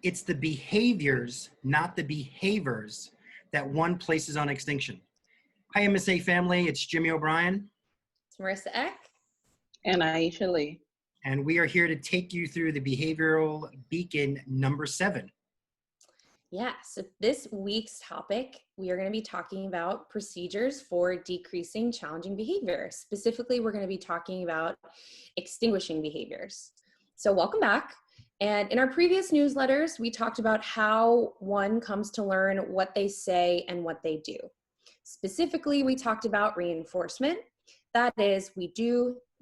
It's the behaviors, not the behaviors, that one places on extinction. Hi, MSA family. It's Jimmy O'Brien. It's Marissa Eck. And Aisha Lee. And we are here to take you through the behavioral beacon number 7. Yeah, so this week's topic, we are going to be talking about procedures for decreasing challenging behavior. Specifically, we're going to be talking about extinguishing behaviors. So welcome back. And in our previous newsletters, we talked about how one comes to learn what they say and what they do. Specifically, we talked about reinforcement. That is, we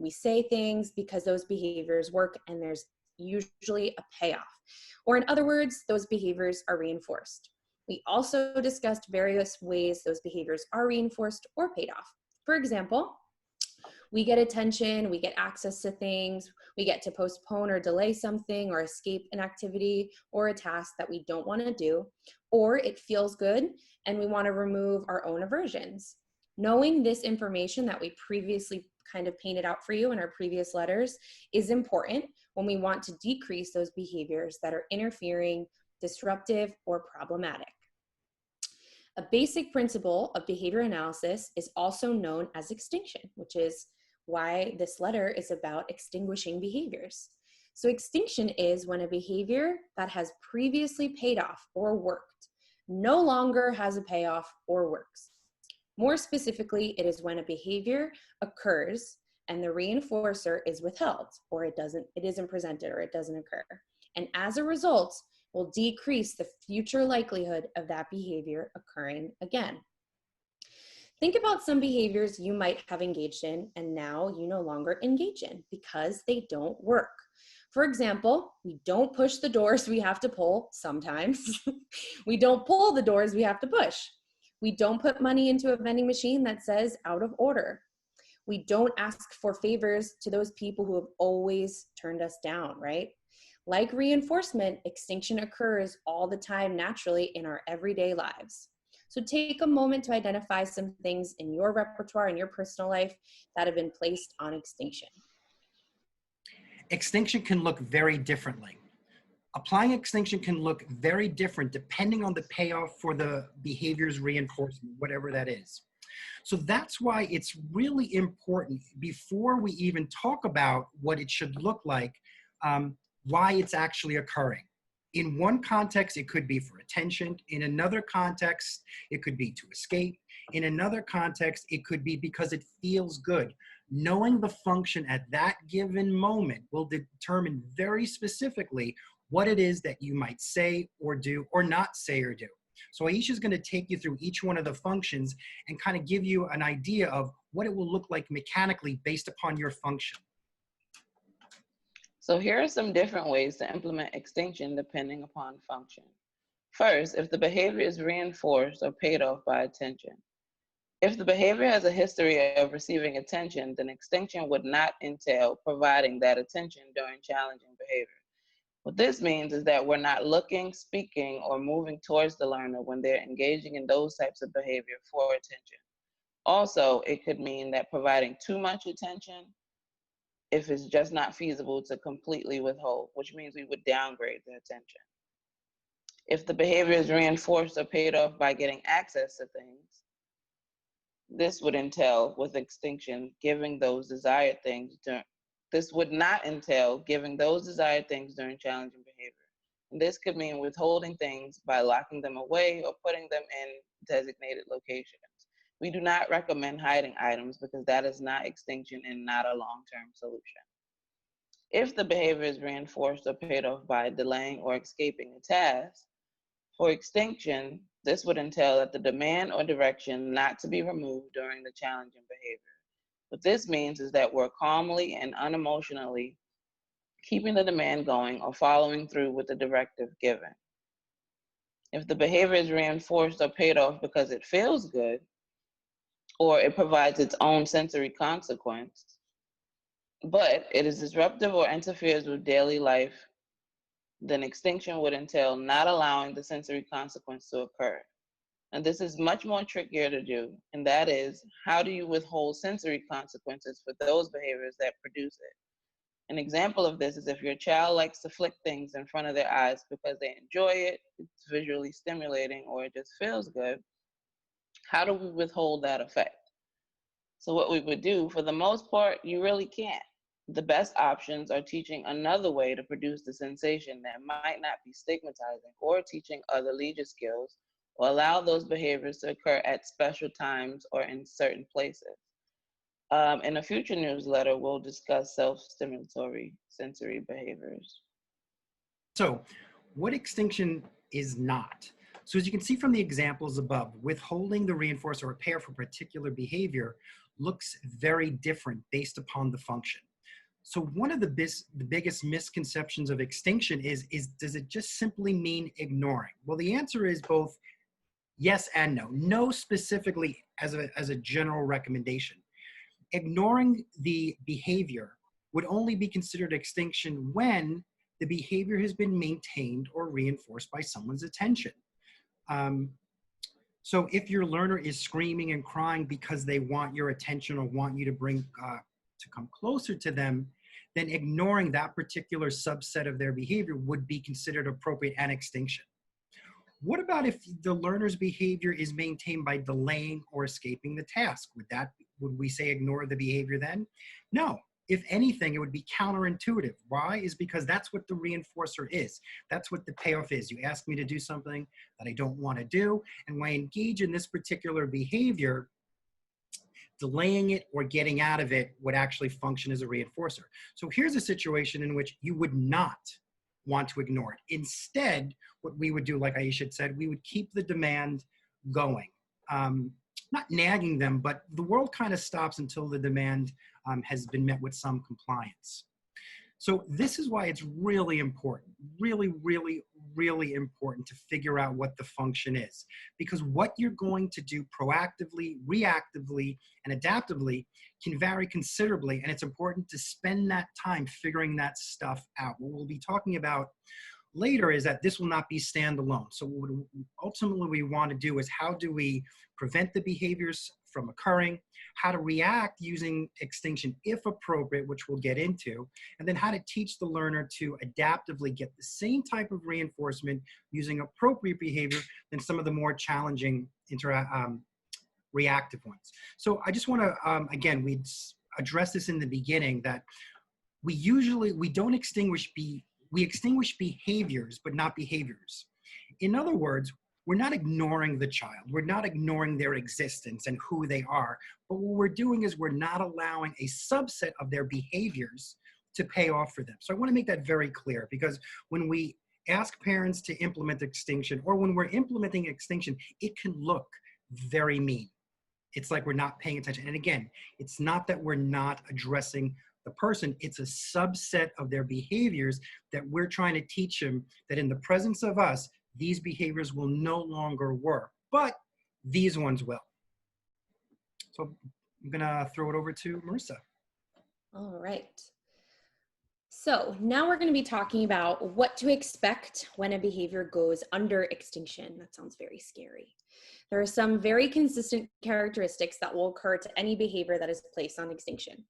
say things because those behaviors work and there's usually a payoff. Or in other words, those behaviors are reinforced. We also discussed various ways those behaviors are reinforced or paid off. For example, we get attention, we get access to things, we get to postpone or delay something or escape an activity or a task that we don't want to do, or it feels good and we want to remove our own aversions. Knowing this information that we previously kind of painted out for you in our previous letters is important when we want to decrease those behaviors that are interfering, disruptive, or problematic. A basic principle of behavior analysis is also known as extinction, which is why this letter is about extinguishing behaviors. So extinction is when a behavior that has previously paid off or worked no longer has a payoff or works. More specifically, it is when a behavior occurs and the reinforcer is withheld, or it isn't presented, or it doesn't occur. And as a result, will decrease the future likelihood of that behavior occurring again. Think about some behaviors you might have engaged in and now you no longer engage in because they don't work. For example, we don't push the doors we have to pull sometimes. We don't pull the doors we have to push. We don't put money into a vending machine that says out of order. We don't ask for favors to those people who have always turned us down, right? Like reinforcement, extinction occurs all the time naturally in our everyday lives. So take a moment to identify some things in your repertoire, in your personal life, that have been placed on extinction. Extinction can look very differently. Applying extinction can look very different depending on the payoff for the behavior's reinforcement, whatever that is. So that's why it's really important before we even talk about what it should look like, why it's actually occurring. In one context, it could be for attention. In another context, it could be to escape. In another context, it could be because it feels good. Knowing the function at that given moment will determine very specifically what it is that you might say or do or not say or do. So Aisha is going to take you through each one of the functions and kind of give you an idea of what it will look like mechanically based upon your function. So here are some different ways to implement extinction depending upon function. First, if the behavior is reinforced or paid off by attention. If the behavior has a history of receiving attention, then extinction would not entail providing that attention during challenging behavior. What this means is that we're not looking, speaking, or moving towards the learner when they're engaging in those types of behavior for attention. Also, it could mean that providing too much attention if it's just not feasible to completely withhold, which means we would downgrade the attention. If the behavior is reinforced or paid off by getting access to things, this would entail with extinction giving those desired things This would not entail giving those desired things during challenging behavior. And this could mean withholding things by locking them away or putting them in designated locations. We do not recommend hiding items because that is not extinction and not a long-term solution. If the behavior is reinforced or paid off by delaying or escaping a task, for extinction, this would entail that the demand or direction not to be removed during the challenging behavior. What this means is that we're calmly and unemotionally keeping the demand going or following through with the directive given. If the behavior is reinforced or paid off because it feels good, or it provides its own sensory consequence, but it is disruptive or interferes with daily life, then extinction would entail not allowing the sensory consequence to occur. And this is much more trickier to do, and that is, how do you withhold sensory consequences for those behaviors that produce it? An example of this is if your child likes to flick things in front of their eyes because they enjoy it, it's visually stimulating, or it just feels good, how do we withhold that effect? So what we would do, for the most part, you really can't. The best options are teaching another way to produce the sensation that might not be stigmatizing, or teaching other leisure skills, or allow those behaviors to occur at special times or in certain places. In a future newsletter, we'll discuss self-stimulatory sensory behaviors. So, what extinction is not? So, as you can see from the examples above, withholding the reinforce or repair for particular behavior looks very different based upon the function. So, one of the biggest misconceptions of extinction is does it just simply mean ignoring? Well, the answer is both yes and no. No specifically as a general recommendation. Ignoring the behavior would only be considered extinction when the behavior has been maintained or reinforced by someone's attention. Um, so if your learner is screaming and crying because they want your attention or want you to to come closer to them, then ignoring that particular subset of their behavior would be considered appropriate and extinction. What about if the learner's behavior is maintained by delaying or escaping the task? Would we say ignore the behavior then? No. If anything, it would be counterintuitive. Why? Is because that's what the reinforcer is. That's what the payoff is. You ask me to do something that I don't want to do, and when I engage in this particular behavior, delaying it or getting out of it would actually function as a reinforcer. So here's a situation in which you would not want to ignore it. Instead, what we would do, like Aisha said, we would keep the demand going. Not nagging them, but the world kind of stops until the demand has been met with some compliance. So this is why it's really important, really, really, really important to figure out what the function is. Because what you're going to do proactively, reactively, and adaptively can vary considerably, and it's important to spend that time figuring that stuff out. What we'll be talking about later is that this will not be standalone. So what ultimately we want to do is how do we prevent the behaviors from occurring, how to react using extinction if appropriate, which we'll get into, and then how to teach the learner to adaptively get the same type of reinforcement using appropriate behavior than some of the more challenging reactive ones. So I just want to, again, we addressed this in the beginning that we don't extinguish we extinguish behaviors, but not behaviors. In other words, we're not ignoring the child. We're not ignoring their existence and who they are. But what we're doing is we're not allowing a subset of their behaviors to pay off for them. So I want to make that very clear, because when we ask parents to implement extinction, or when we're implementing extinction, it can look very mean. It's like we're not paying attention. And again, it's not that we're not addressing the person, it's a subset of their behaviors that we're trying to teach them that in the presence of us, these behaviors will no longer work, but these ones will. So I'm gonna throw it over to Marissa. All right. So now we're going to be talking about what to expect when a behavior goes under extinction. That sounds very scary. There are some very consistent characteristics that will occur to any behavior that is placed on extinction.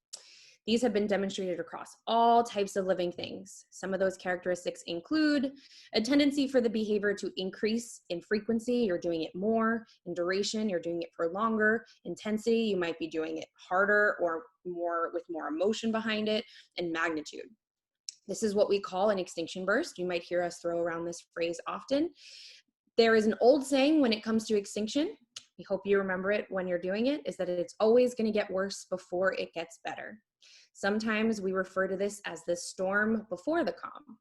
These have been demonstrated across all types of living things. Some of those characteristics include a tendency for the behavior to increase in frequency. You're doing it more. In duration, you're doing it for longer. Intensity, you might be doing it harder or more with more emotion behind it. And magnitude. This is what we call an extinction burst. You might hear us throw around this phrase often. There is an old saying when it comes to extinction, we hope you remember it when you're doing it, is that it's always going to get worse before it gets better. Sometimes we refer to this as the storm before the calm.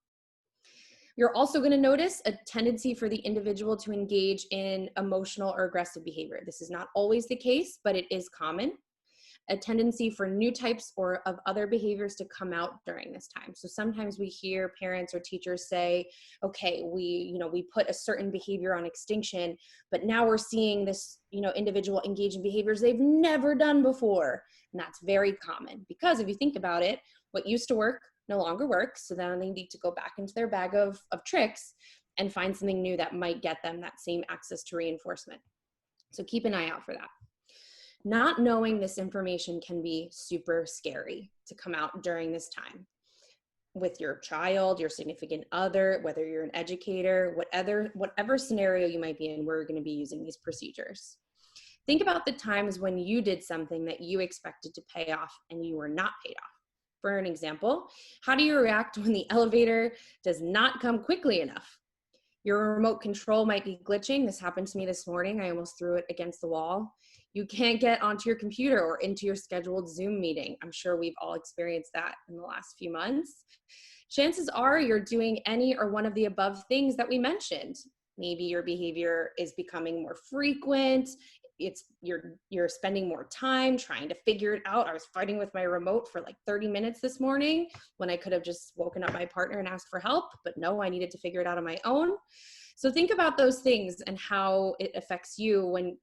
You're also going to notice a tendency for the individual to engage in emotional or aggressive behavior. This is not always the case, but it is common. A tendency for new types or of other behaviors to come out during this time. So sometimes we hear parents or teachers say, okay, we put a certain behavior on extinction, but now we're seeing this, individual engage in behaviors they've never done before. And that's very common, because if you think about it, what used to work no longer works. So then they need to go back into their bag of tricks and find something new that might get them that same access to reinforcement. So keep an eye out for that. Not knowing this information can be super scary to come out during this time. with your child, your significant other, whether you're an educator, whatever scenario you might be in, we're going to be using these procedures. Think about the times when you did something that you expected to pay off and you were not paid off. For an example, how do you react when the elevator does not come quickly enough? Your remote control might be glitching. This happened to me this morning. I almost threw it against the wall. You can't get onto your computer or into your scheduled Zoom meeting. I'm sure we've all experienced that in the last few months. Chances are you're doing any or one of the above things that we mentioned. Maybe your behavior is becoming more frequent. You're spending more time trying to figure it out. I was fighting with my remote for like 30 minutes this morning when I could have just woken up my partner and asked for help, but no, I needed to figure it out on my own. So think about those things and how it affects you when,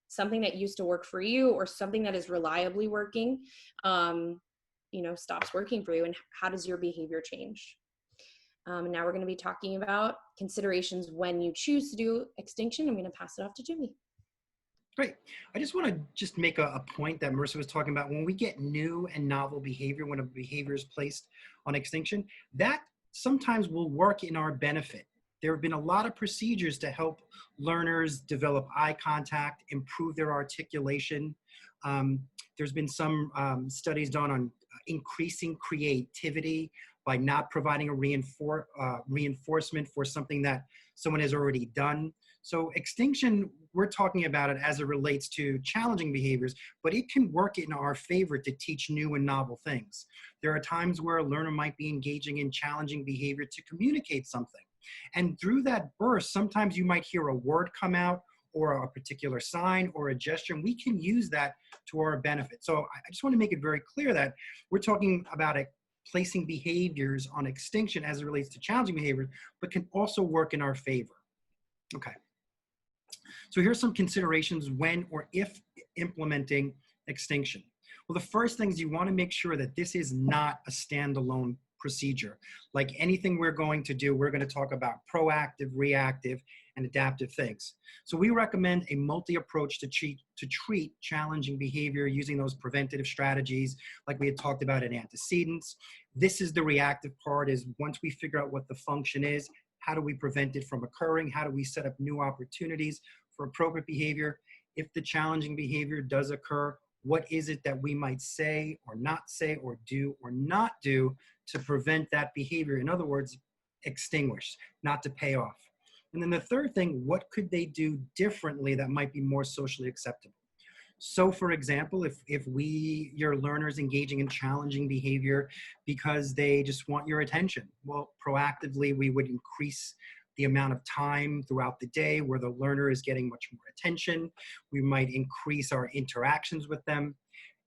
something that used to work for you or something that is reliably working, stops working for you, and how does your behavior change? And now we're going to be talking about considerations when you choose to do extinction. I'm going to pass it off to Jimmy. Great. I just want to make a point that Marissa was talking about. When we get new and novel behavior, when a behavior is placed on extinction, that sometimes will work in our benefit. There have been a lot of procedures to help learners develop eye contact, improve their articulation. There's been some studies done on increasing creativity by not providing a reinforcement for something that someone has already done. So extinction, we're talking about it as it relates to challenging behaviors, but it can work in our favor to teach new and novel things. There are times where a learner might be engaging in challenging behavior to communicate something. And through that burst, sometimes you might hear a word come out or a particular sign or a gesture, and we can use that to our benefit. So I just want to make it very clear that we're talking about placing behaviors on extinction as it relates to challenging behaviors, but can also work in our favor. Okay. So here's some considerations when or if implementing extinction. Well, the first thing is you want to make sure that this is not a standalone procedure. Like anything we're going to do, we're going to talk about proactive, reactive, and adaptive things. So we recommend a multi-approach to treat challenging behavior using those preventative strategies like we had talked about in antecedents. This is the reactive part, is once we figure out what the function is, how do we prevent it from occurring? How do we set up new opportunities for appropriate behavior? If the challenging behavior does occur, what is it that we might say or not say or do or not do to prevent that behavior? In other words, extinguish, not to pay off. And then the third thing, what could they do differently that might be more socially acceptable? So for example, if your learners engaging in challenging behavior because they just want your attention, well, proactively, we would increase the amount of time throughout the day where the learner is getting much more attention. We might increase our interactions with them.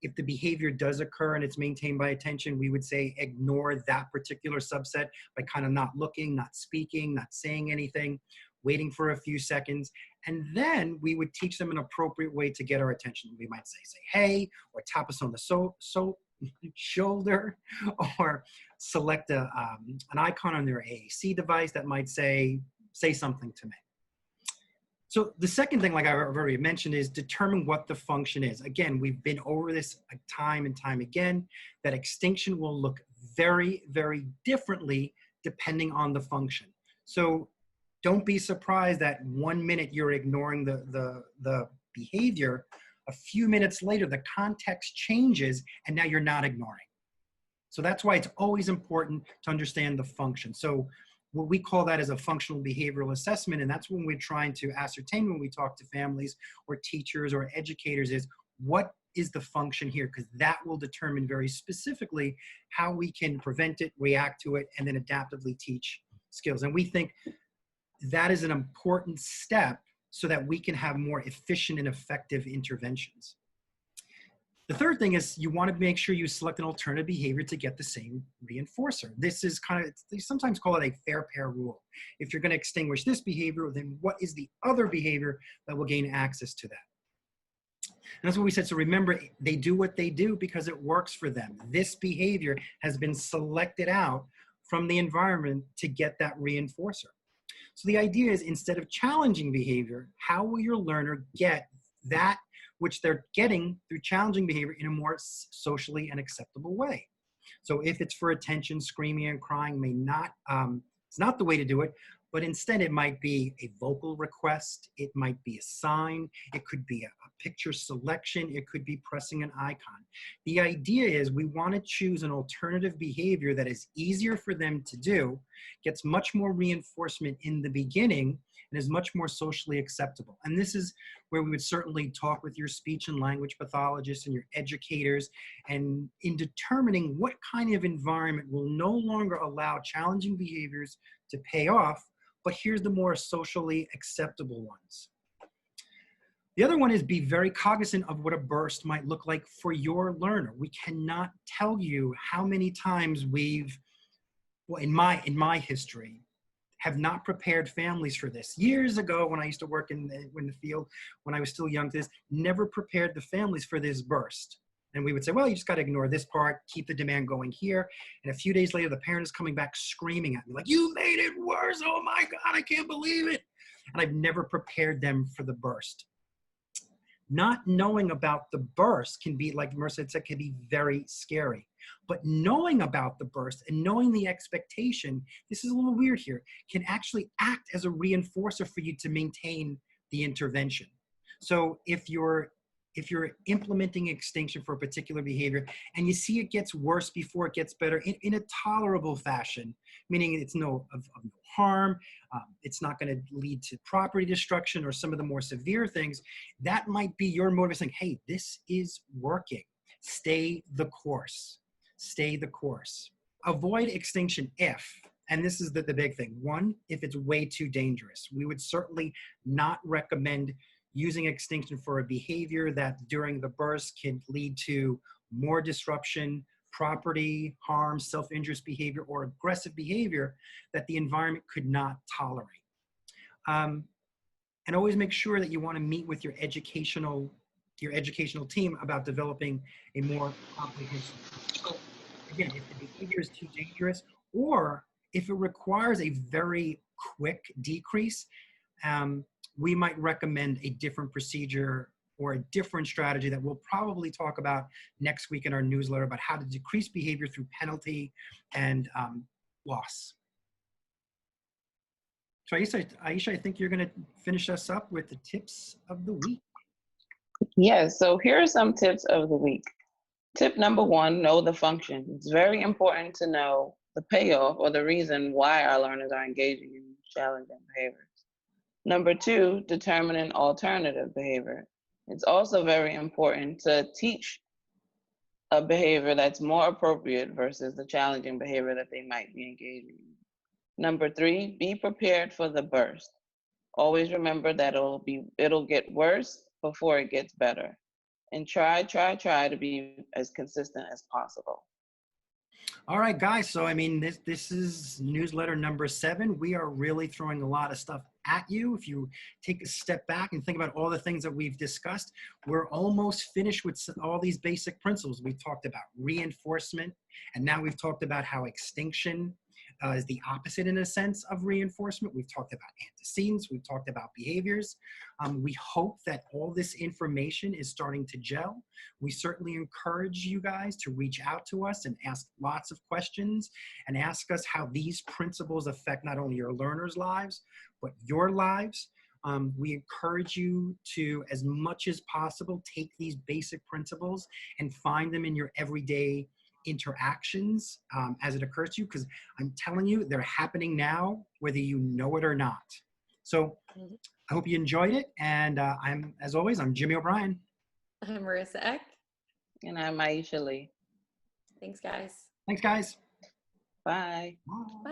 If the behavior does occur and it's maintained by attention, we would say ignore that particular subset by kind of not looking, not speaking, not saying anything, waiting for a few seconds. And then we would teach them an appropriate way to get our attention. We might say hey, or tap us on the shoulder, or select an icon on their AAC device that might say something to me. So the second thing, like I already mentioned, is determine what the function is. Again, we've been over this time and time again, that extinction will look very, very differently depending on the function. So don't be surprised that 1 minute you're ignoring the behavior, a few minutes later, the context changes and now you're not ignoring. So that's why it's always important to understand the function. So what we call that is a functional behavioral assessment, and that's when we're trying to ascertain when we talk to families or teachers or educators is what is the function here, because that will determine very specifically how we can prevent it, react to it, and then adaptively teach skills. And we think that is an important step so that we can have more efficient and effective interventions. The third thing is you want to make sure you select an alternative behavior to get the same reinforcer. This is they sometimes call it a fair pair rule. If you're going to extinguish this behavior, then what is the other behavior that will gain access to that? And that's what we said. So remember, they do what they do because it works for them. This behavior has been selected out from the environment to get that reinforcer. So the idea is, instead of challenging behavior, how will your learner get that which they're getting through challenging behavior in a more socially and acceptable way? So if it's for attention, screaming and crying may not, it's not the way to do it, but instead it might be a vocal request, it might be a sign, it could be a picture selection, it could be pressing an icon. The idea is we want to choose an alternative behavior that is easier for them to do, gets much more reinforcement in the beginning, and is much more socially acceptable. And this is where we would certainly talk with your speech and language pathologists and your educators, and in determining what kind of environment will no longer allow challenging behaviors to pay off, but here's the more socially acceptable ones. The other one is be very cognizant of what a burst might look like for your learner. We cannot tell you how many times we've, well, in my history, have not prepared families for this. Years ago, when I used to work in the field, when I was still young, never prepared the families for this burst. And we would say, well, you just got to ignore this part, keep the demand going here. And a few days later, the parent is coming back screaming at me like, you made it worse. Oh my God, I can't believe it. And I've never prepared them for the burst. Not knowing about the burst can be, like Marissa said, can be very scary. But knowing about the burst and knowing the expectation, this is a little weird here, can actually act as a reinforcer for you to maintain the intervention. So if you're implementing extinction for a particular behavior and you see it gets worse before it gets better in a tolerable fashion, meaning it's no harm, it's not going to lead to property destruction or some of the more severe things, that might be your motive saying, hey, this is working. Stay the course. Stay the course. Avoid extinction if, and this is the big thing, one, if it's way too dangerous. We would certainly not recommend using extinction for a behavior that during the burst can lead to more disruption, property harm, self-injurious behavior, or aggressive behavior that the environment could not tolerate. And always make sure that you want to meet with your educational team about developing a more comprehensive. So again, if the behavior is too dangerous, or if it requires a very quick decrease, we might recommend a different procedure or a different strategy that we'll probably talk about next week in our newsletter about how to decrease behavior through penalty and loss. So Aisha, I think you're going to finish us up with the tips of the week. Yes, so here are some tips of the week. Tip number one, know the function. It's very important to know the payoff or the reason why our learners are engaging in challenging behaviors. Number two, determine an alternative behavior. It's also very important to teach a behavior that's more appropriate versus the challenging behavior that they might be engaging in. Number three, be prepared for the burst. Always remember that it'll get worse before it gets better. And try to be as consistent as possible. All right, guys. So, I mean, this is newsletter number 7. We are really throwing a lot of stuff at you. If you take a step back and think about all the things that we've discussed, we're almost finished with all these basic principles. We talked about reinforcement, and now we've talked about how extinction is the opposite in a sense of reinforcement. We've talked about antecedents. We've talked about behaviors. We hope that all this information is starting to gel. We certainly encourage you guys to reach out to us and ask lots of questions and ask us how these principles affect not only your learners' lives, but your lives. We encourage you to, as much as possible, take these basic principles and find them in your everyday interactions as it occurs to you, because I'm telling you, they're happening now, whether you know it or not. So I hope you enjoyed it. And as always, I'm Jimmy O'Brien. I'm Marissa Eck. And I'm Aisha Lee. Thanks, guys. Thanks, guys. Bye. Bye.